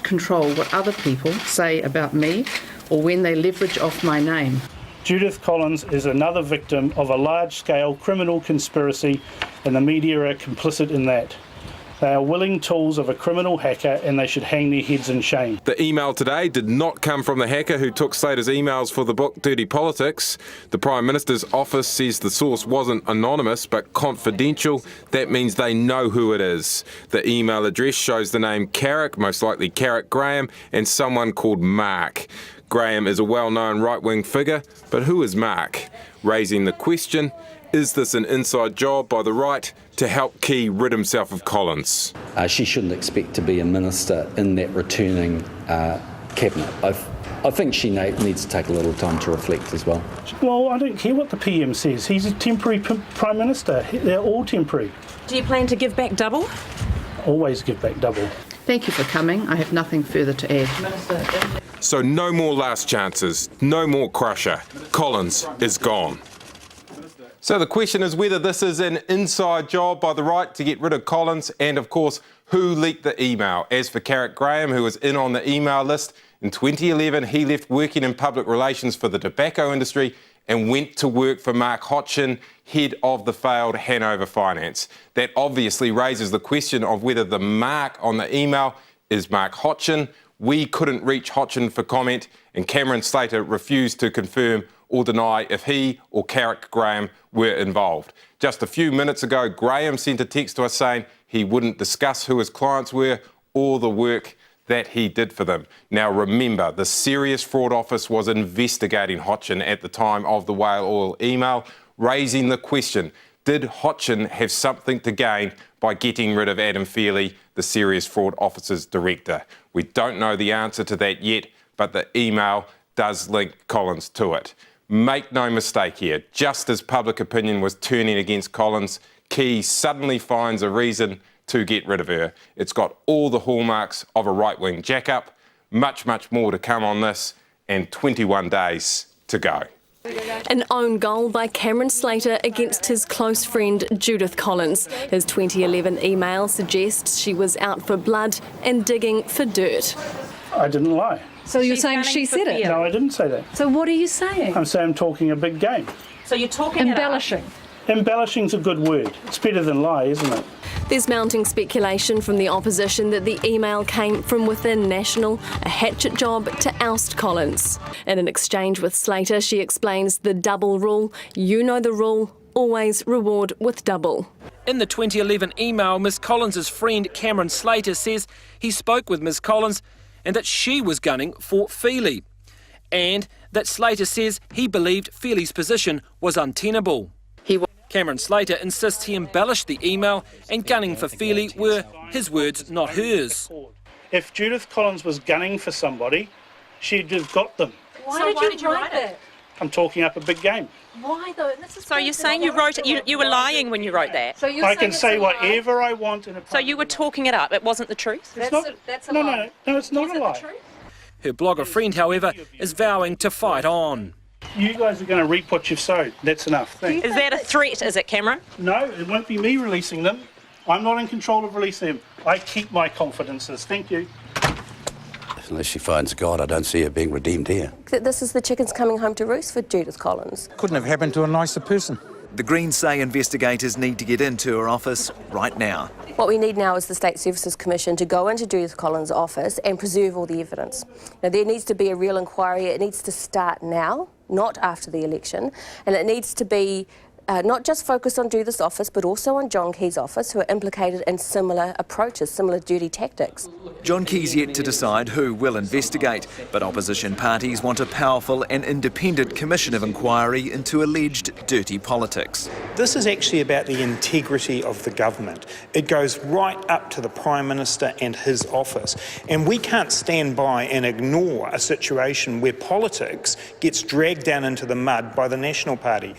control what other people say about me or when they leverage off my name. Judith Collins is another victim of a large-scale criminal conspiracy, and the media are complicit in that. They are willing tools of a criminal hacker, and they should hang their heads in shame. The email today did not come from the hacker who took Slater's emails for the book Dirty Politics. The Prime Minister's office says the source wasn't anonymous but confidential. That means they know who it is. The email address shows the name Carrick, most likely Carrick Graham, and someone called Mark. Graham is a well-known right-wing figure, but who is Mark? Raising the question, is this an inside job by the right to help Key rid himself of Collins? She shouldn't expect to be a minister in that returning cabinet. I think she needs to take a little time to reflect as well. Well, I don't care what the PM says. He's a temporary Prime Minister. They're all temporary. Do you plan to give back double? Always give back double. Thank you for coming. I have nothing further to add. So no more last chances, no more Crusher. Collins is gone. So the question is whether this is an inside job by the right to get rid of Collins, and of course, who leaked the email. As for Carrick Graham, who was in on the email list, in 2011 he left working in public relations for the tobacco industry and went to work for Mark Hotchin, head of the failed Hanover Finance. That obviously raises the question of whether the Mark on the email is Mark Hotchin. We couldn't reach Hotchin for comment, and Cameron Slater refused to confirm or deny if he or Carrick Graham were involved. Just a few minutes ago, Graham sent a text to us saying he wouldn't discuss who his clients were or the work that he did for them. Now remember, the Serious Fraud Office was investigating Hotchin at the time of the whale oil email, raising the question, did Hotchin have something to gain by getting rid of Adam Fairley, the Serious Fraud Office's director? We don't know the answer to that yet, but the email does link Collins to it. Make no mistake here, just as public opinion was turning against Collins, Key suddenly finds a reason to get rid of her. It's got all the hallmarks of a right-wing jack-up, much more to come on this, and 21 days to go. An own goal by Cameron Slater against his close friend Judith Collins. His 2011 email suggests she was out for blood and digging for dirt. I didn't lie. So you're saying she said it? No, I didn't say that. So what are you saying? I'm saying I'm talking a big game. So you're talking embellishing. Embellishing's a good word. It's better than lie, isn't it? There's mounting speculation from the opposition that the email came from within National, a hatchet job to oust Collins. In an exchange with Slater, she explains the double rule. You know the rule, always reward with double. In the 2011 email, Ms Collins' friend Cameron Slater says he spoke with Ms Collins and that she was gunning for Fairley, and that Slater says he believed Fairley's position was untenable. Cameron Slater insists he embellished the email and gunning for Fairley were his words, not hers. If Judith Collins was gunning for somebody, she'd have got them. Why did you write that? I'm talking up a big game. Why though? So you're saying you wrote it, you were lying when you wrote that? So I can say whatever I want in a So you were talking it up, it wasn't the truth? That's a lie. No, it's not a lie. Her blogger friend, however, is vowing to fight on. You guys are going to reap what you've sowed. That's enough. Thanks. Is that a threat, is it, Cameron? No, it won't be me releasing them. I'm not in control of releasing them. I keep my confidences. Thank you. Unless she finds God, I don't see her being redeemed here. This is the chickens coming home to roost for Judith Collins. Couldn't have happened to a nicer person. The Greens say investigators need to get into her office right now. What we need now is the State Services Commission to go into Judith Collins' office and preserve all the evidence. Now, there needs to be a real inquiry. It needs to start now, not after the election, and it needs to be not just focused on Judith's office, but also on John Key's office, who are implicated in similar approaches, similar dirty tactics. John Key's yet to decide who will investigate, but opposition parties want a powerful and independent commission of inquiry into alleged dirty politics. This is actually about the integrity of the government. It goes right up to the Prime Minister and his office. And we can't stand by and ignore a situation where politics gets dragged down into the mud by the National Party.